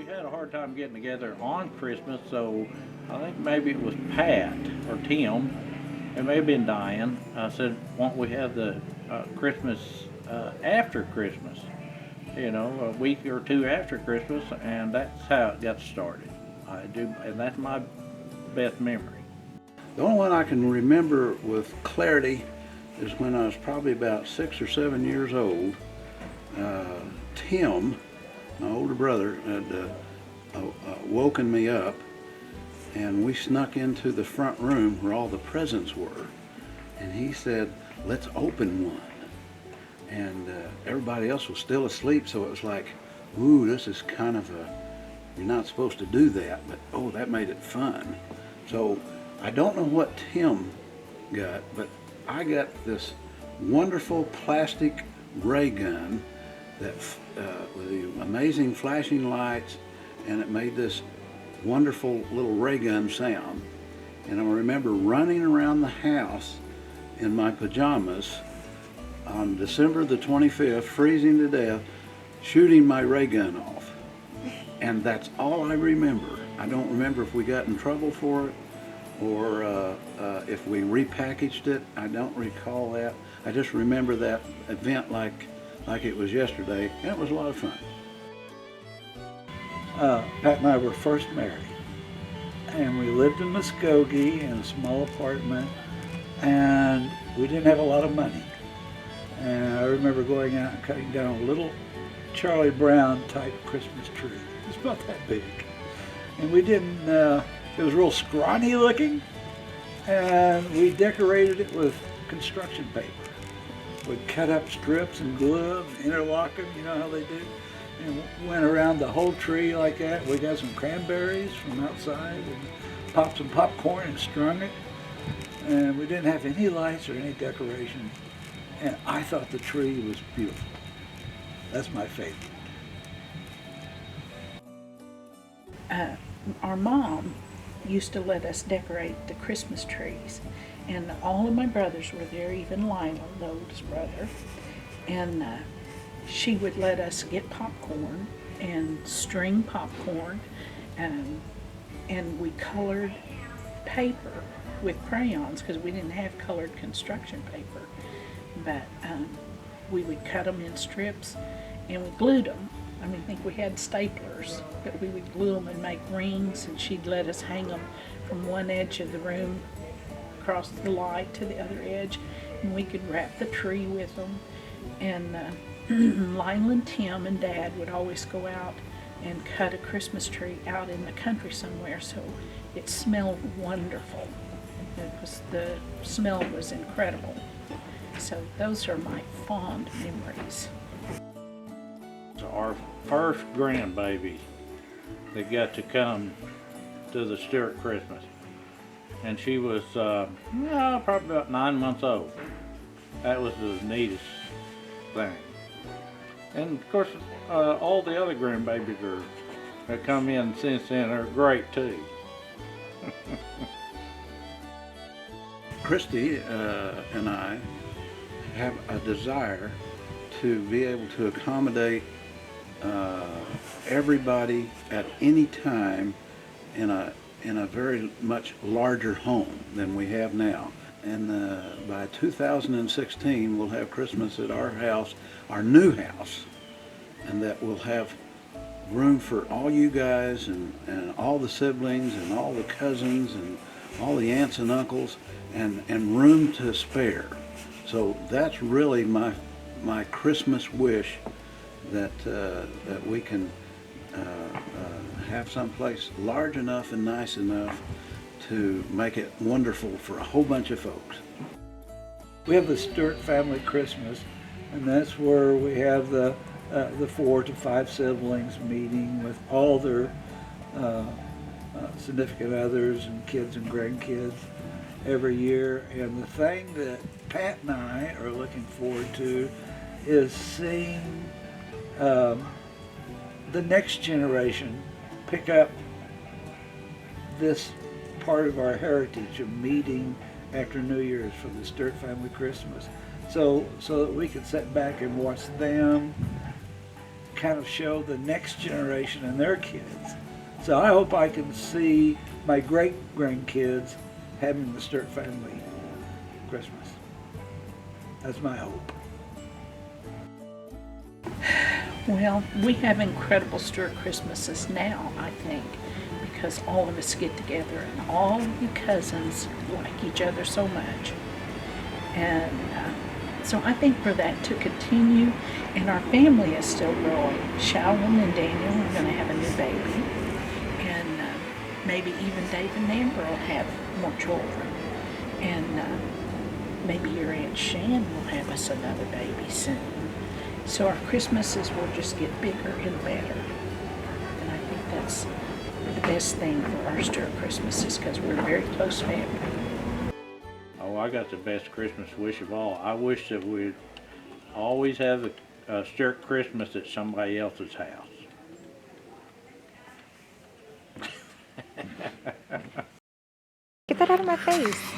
had a hard time getting together on Christmas, so I think maybe it was Pat or Tim. It may have been Diane. I said, why don't we have the Christmas after Christmas? You know, a week or two after Christmas, and that's how it got started. I do, and that's my best memory. The only one I can remember with clarity is when I was probably about 6 or 7 years old. Tim, my older brother, had woken me up, and we snuck into the front room where all the presents were, and he said, let's open one. And everybody else was still asleep, so it was like, ooh, this is kind of you're not supposed to do that, but oh, that made it fun. So I don't know what Tim got, but I got this wonderful plastic ray gun that with the amazing flashing lights, and it made this wonderful little ray gun sound. And I remember running around the house in my pajamas on December the 25th, freezing to death, shooting my ray gun off. And that's all I remember. I don't remember if we got in trouble for it or if we repackaged it. I don't recall that. I just remember that event like it was yesterday, and it was a lot of fun. Pat and I were first married, and we lived in Muskogee in a small apartment, and we didn't have a lot of money. And I remember going out and cutting down a little Charlie Brown type Christmas tree. It's about that big. And we didn't, it was real scrawny looking, and we decorated it with construction paper. We'd cut up strips and glue them, interlock them, you know how they do? And went around the whole tree like that. We got some cranberries from outside and popped some popcorn and strung it. And we didn't have any lights or any decoration. And I thought the tree was beautiful. That's my favorite. Our mom used to let us decorate the Christmas trees, and all of my brothers were there, even Lionel, the oldest brother, and she would let us get popcorn and string popcorn, and we colored paper with crayons because we didn't have colored construction paper, but we would cut them in strips and we glued them. I mean, I think we had staplers, but we would glue them and make rings, and she'd let us hang them from one edge of the room across the light to the other edge, and we could wrap the tree with them. And Lionel and Tim and Dad would always go out and cut a Christmas tree out in the country somewhere, so it smelled wonderful. The smell was incredible. So those are my fond memories. Our first grandbaby that got to come to the Stewart Christmas, and she was probably about 9 months old. That was the neatest thing. And of course, all the other grandbabies that come in since then are great too. Christy and I have a desire to be able to accommodate everybody at any time in a very much larger home than we have now. And by 2016, we'll have Christmas at our house, our new house, and that will have room for all you guys and all the siblings and all the cousins and all the aunts and uncles, and room to spare. So that's really my Christmas wish, that we can have someplace large enough and nice enough to make it wonderful for a whole bunch of folks. We have the Stewart family Christmas, and that's where we have the 4 to 5 siblings meeting with all their significant others and kids and grandkids every year. And the thing that Pat and I are looking forward to is seeing the next generation pick up this part of our heritage of meeting after New Year's for the Stewart family Christmas, so that we can sit back and watch them kind of show the next generation and their kids. So I hope I can see my great-grandkids having the Stewart family Christmas. That's my hope. Well, we have incredible Stewart Christmases now, I think, because all of us get together and all the cousins like each other so much. And so I think for that to continue, and our family is still growing. Shalom and Daniel are going to have a new baby, and maybe even Dave and Amber will have more children. And maybe your Aunt Shan will have us another baby soon. So our Christmases will just get bigger and better. And I think that's the best thing for our Stewart Christmases, because we're a very close family. Oh, I got the best Christmas wish of all. I wish that we'd always have a Stewart Christmas at somebody else's house. Get that out of my face.